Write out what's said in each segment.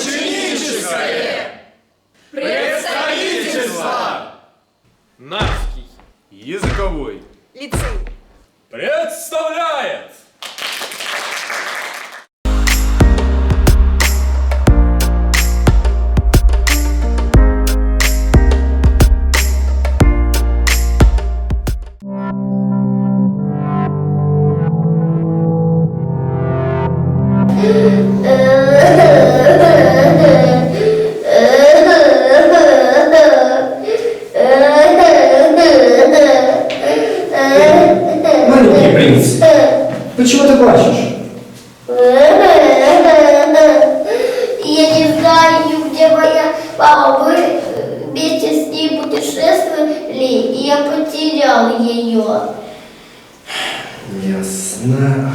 Ученическое представительство. Нарский языковой лицей Представляет. Маленький принц, почему ты плачешь? Я не знаю, где моя мама. Мы вместе с ней путешествовали, и я потерял ее. Ясно.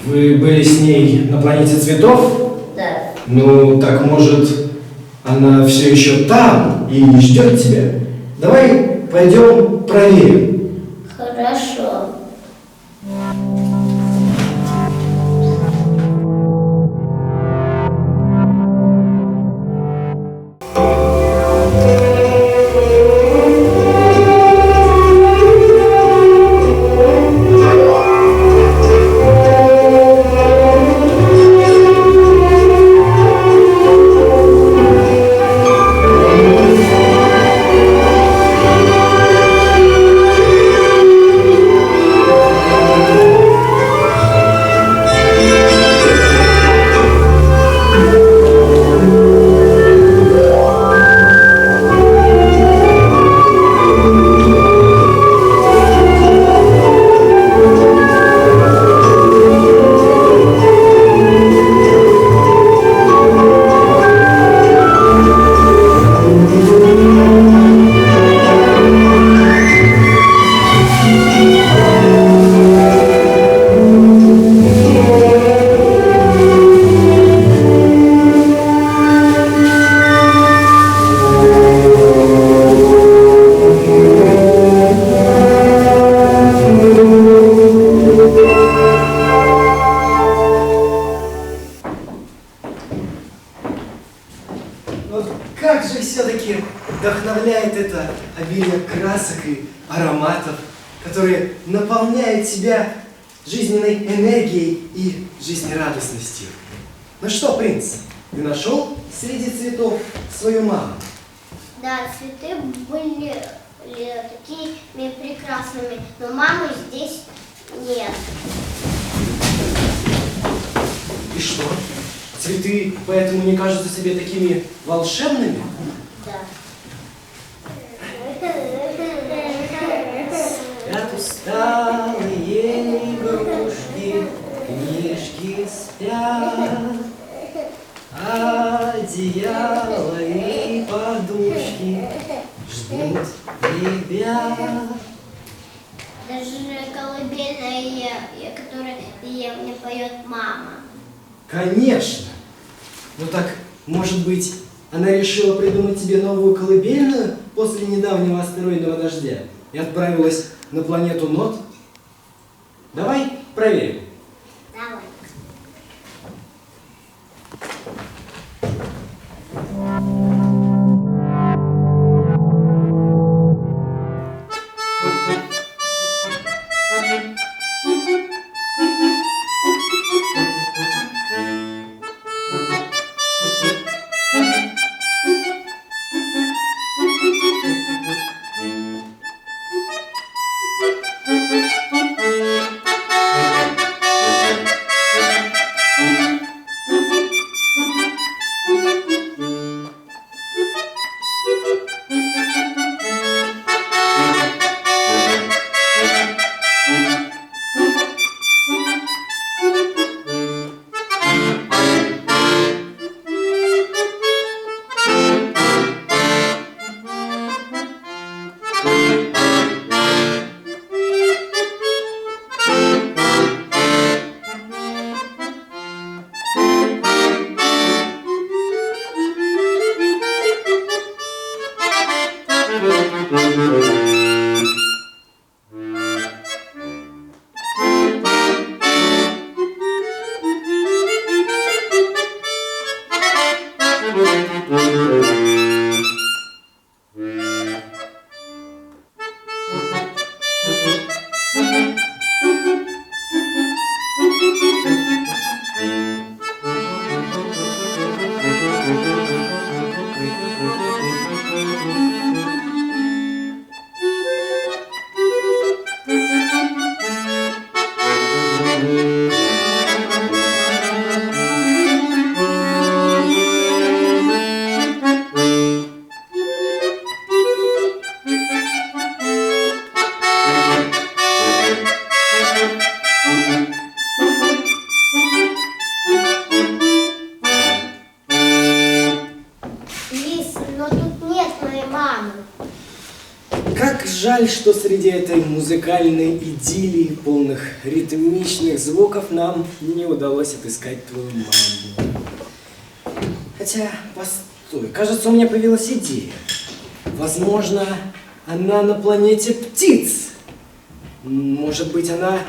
Вы были с ней на планете цветов? Да. Ну, так может, она все еще там и ждет тебя? Давай пойдем проверим. Хорошо. Вот как же все-таки вдохновляет это обилие красок и ароматов, которые наполняют себя жизненной энергией и жизнерадостностью. Ну что, принц, ты нашел среди цветов свою маму? Да, цветы были такими прекрасными, но мамы здесь нет. И что? Цветы поэтому не кажутся себе такими волшебными? Да. Спят усталые игрушки, книжки спят, одеяло и подушки ждут тебя. Даже колыбельная, которая мне поет мама. Конечно! Ну так, может быть, она решила придумать тебе новую колыбельную после недавнего астероидного дождя и отправилась на планету Нот? Давай проверим. Давай. Лис, но тут нет моей мамы. Как жаль, что среди этой музыкальной идиллии, полных ритмичных звуков, нам не удалось отыскать твою маму. Хотя, постой, кажется, у меня появилась идея. Возможно, она на планете птиц. Может быть, она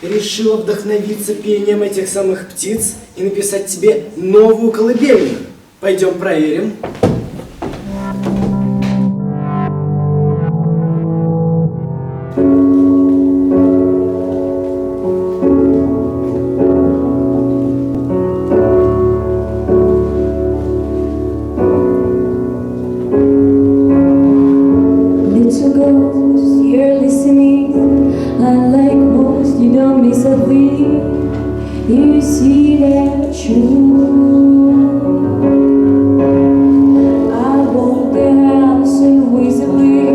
решила вдохновиться пением этих самых птиц и написать тебе новую колыбельную. Пойдем проверим. Little ghost, you're listening. Unlike most, you don't miss a thing. You see that truth. I walk the house invisibly.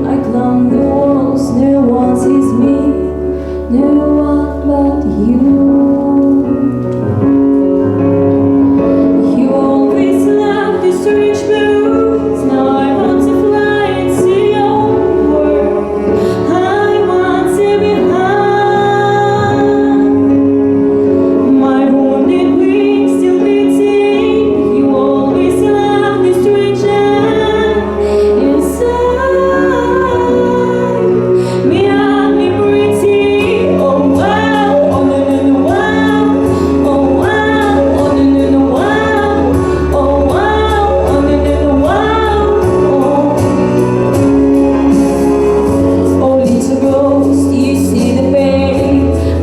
I climb the walls, no one sees me. No one but you. You always love the strange blues. Now I want to fly and see your world. I want to be high. My wounded wings still beating. You always love the strange inside. Me and me breathing. Oh wow, oh no no no wow. Oh wow, oh no no no wow. Oh wow, oh no no no wow. Oh little ghost, you see the pain,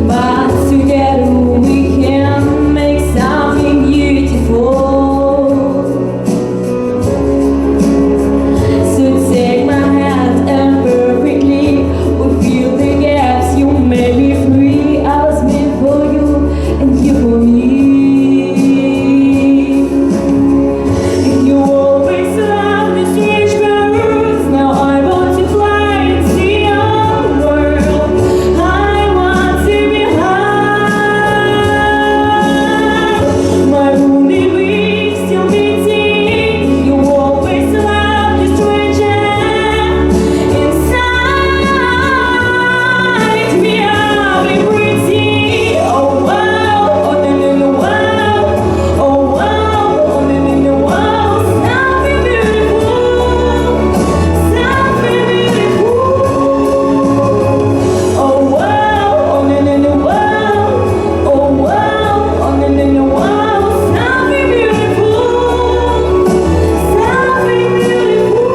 but together we can make something beautiful. So take my hand and perfectly we fill the gaps. You made me free. I was made for you and you for me. You always love the strange birds. Now I want to fly and see your world. I want to be high. My wounded wings still beating. You always love the strange inside. Me I'll be breathing. Oh wow, oh no no no wow. Oh wow, oh no no no wow. Something beautiful, something beautiful. Oh wow, oh no no no wow. Oh wow, oh no no no wow. Something beautiful, something beautiful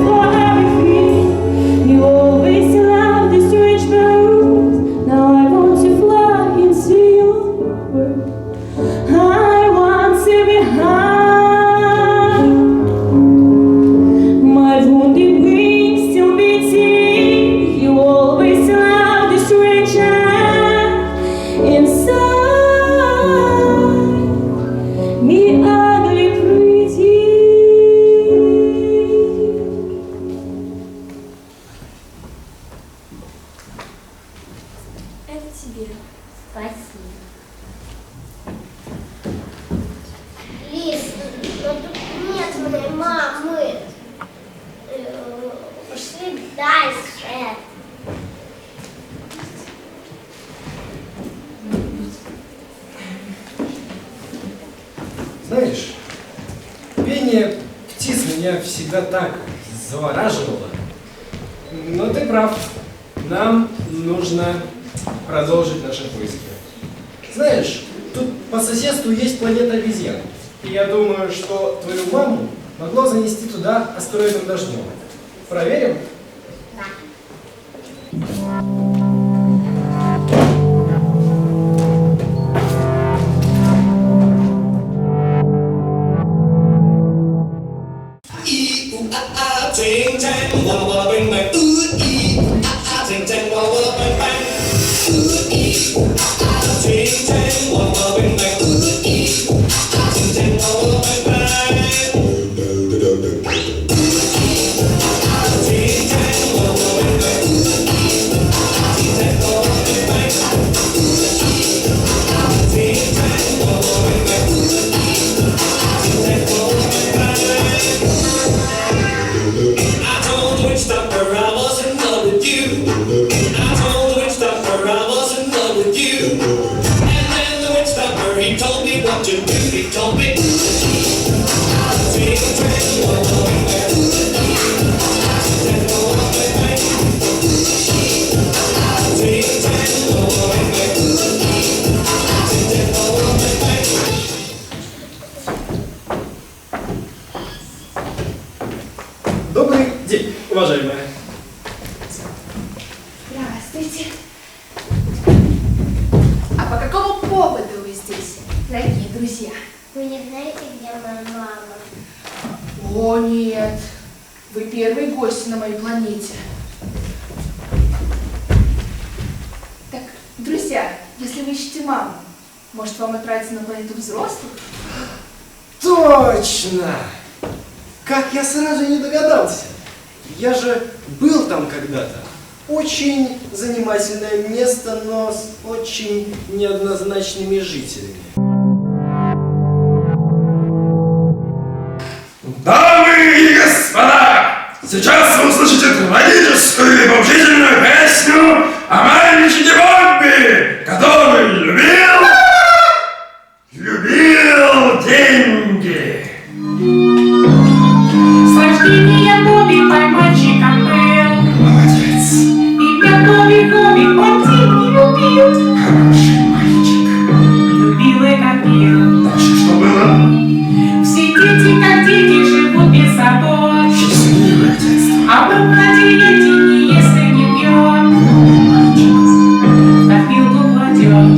for everything. You always love the strange birds. Now I want to fly and see your world. I want to be high. My wounded wings still beating. You always love the strange inside. Me ugly pretty. Это тебе. Спасибо. Лис, но тут нет моей мамы. Пошли дальше. Знаешь, пение птиц меня всегда так завораживало. Но ты прав. Нам нужно продолжить наши поиски. Знаешь, тут по соседству есть планета обезьян. И я думаю, что твою маму могло занести туда астероидным дождем. Проверим? Ting tang, walla walla bang bang. Ooh ee, ting tang, walla walla bang bang. Ooh ee, ting tang, walla walla bang bang. Ooh ee, ting tang, walla walla bang bang. Ting tang, walla walla bang bang. Ting tang, walla walla bang bang. Ting tang, walla walla bang bang. Ting tang, walla walla bang bang. I told the witch doctor I was in love with you. I told the witch doctor I was in love with you. And then the witch doctor, he told me what to do. He told me, ting tang, walla walla bang bang. Ting tang, walla walla bang bang. Ting tang, walla walla bang bang. Ting tang, walla walla bang bang. Добрый день, уважаемая. Здравствуйте. А по какому поводу вы здесь, дорогие друзья? Вы не знаете, где моя мама? О, нет. Вы первый гость на моей планете. Так, друзья, если вы ищете маму, может, вам отправиться на планету взрослых? Точно! Как я сразу не догадался. Я же был там когда-то. Очень занимательное место, но с очень неоднозначными жителями. Дамы и господа, сейчас вы услышите трагическую и поучительную песню о мальчике Бобби, который любил деньги. С рождения Бобби мальчиком был. Молодец, Имя Бобби, он деньги любил. хороший мальчик. Любил и копил. Дальше что было? Все дети, как дети, живут без забот. Счастливое детство. А Бог на диете, если не пьет. В копилку кладет.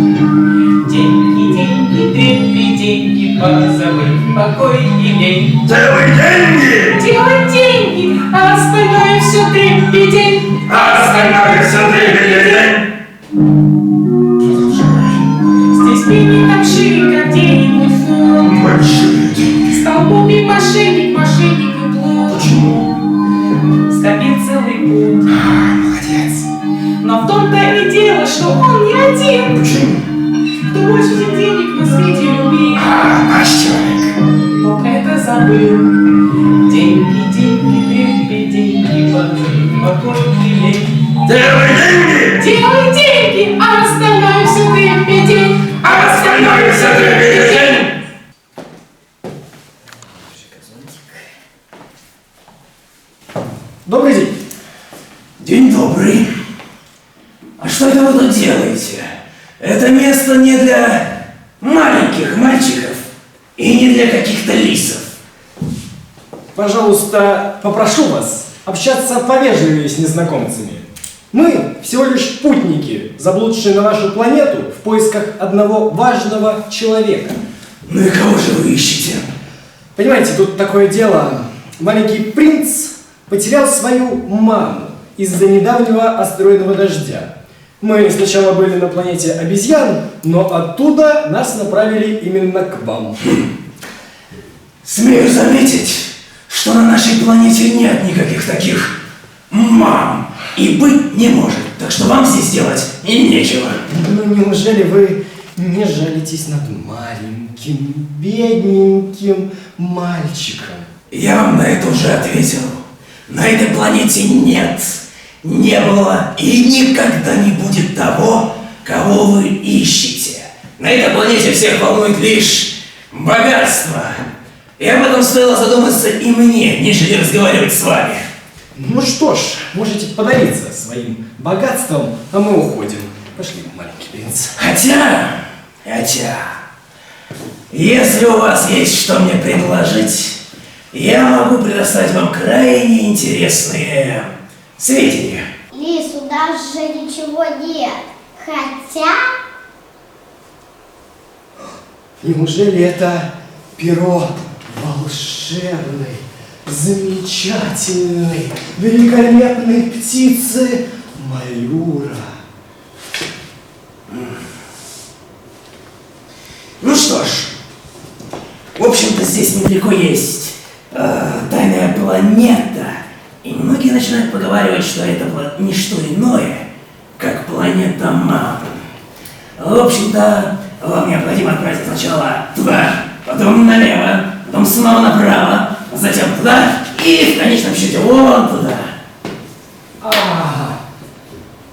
Деньги, деньги, деньги, деньги, позабыв покой и лень. Делай деньги, Делай деньги, а остальное все дребедень. а остальное все дребедень. Здесь пени там шире, как где-нибудь фунт. Большие деньги. Столбом и мошенник, мошенник и плут. Скопил целый путь. Молодец. Но в том-то и дело, что он не один. Кто больше всех денег на свете любил. Наш человек. Но это забыл. Деньги, деньги, деньги, покой и лень. Делай деньги, Делай деньги, а остальное все дребедень. а остальное все дребедень. Добрый день. День добрый. А что это вы тут делаете? Это место не для маленьких мальчиков и не для каких-то лисов. Пожалуйста, попрошу вас общаться повежливее с незнакомцами. Мы всего лишь путники, заблудшие на нашу планету в поисках одного важного человека. Ну и кого же вы ищете? Понимаете, тут такое дело. Маленький принц потерял свою маму из-за недавнего астероидного дождя. Мы сначала были на планете обезьян, но оттуда нас направили именно к вам. Смею заметить, что на нашей планете нет никаких таких мам и быть не может. Так что вам здесь делать и нечего. Ну неужели вы не жалитесь над маленьким, бедненьким мальчиком? Я вам на это уже ответил. На этой планете нет, не было и никогда не будет того, кого вы ищете. На этой планете всех волнует лишь богатство. И об этом стоило задуматься и мне, нежели разговаривать с вами. Ну что ж, можете поделиться своим богатством, а мы уходим. Пошли, маленький принц. Хотя, Если у вас есть что мне предложить, я могу предоставить вам крайне интересные сведения. Лис, у нас же ничего нет. Хотя... Неужели это перо волшебной, замечательной, великолепной птицы Малюра? Ну что ж, в общем-то здесь недалеко есть тайная планета, и многие начинают поговаривать, что это не что иное, как планета Мам. В общем-то, вам необходимо отправиться сначала туда, потом налево, потом снова направо, затем туда и в конечном счете вон туда.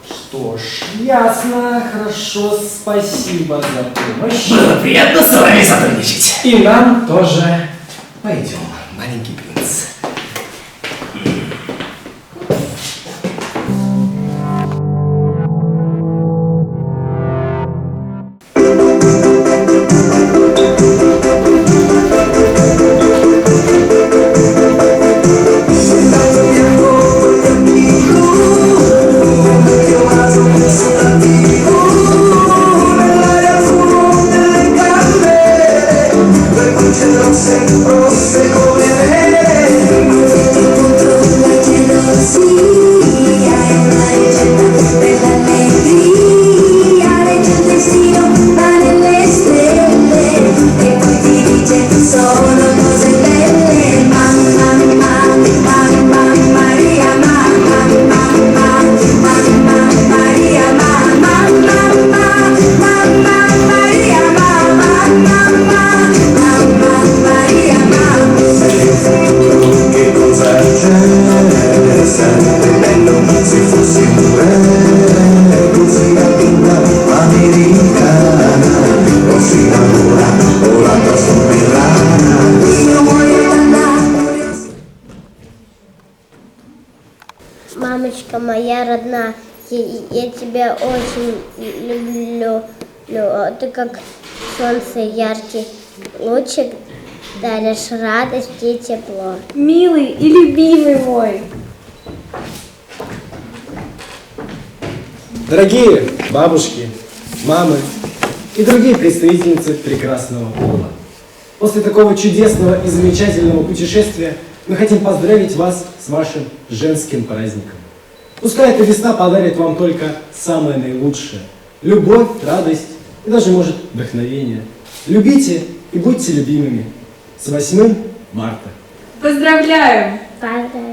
Что ж, ясно, хорошо, спасибо за помощь. Было приятно с вами сотрудничать. И нам тоже. Пойдем, маленький принц. Мамочка моя родная, я тебя очень люблю. Ты как солнце яркий лучик, даришь радость и тепло. Милый и любимый мой. Дорогие бабушки, мамы и другие представительницы прекрасного пола, после такого чудесного и замечательного путешествия мы хотим поздравить вас с вашим женским праздником. Пускай эта весна подарит вам только самое наилучшее – любовь, радость и даже, может, вдохновение. Любите и будьте любимыми. С 8 марта! Поздравляем! Поздравляю.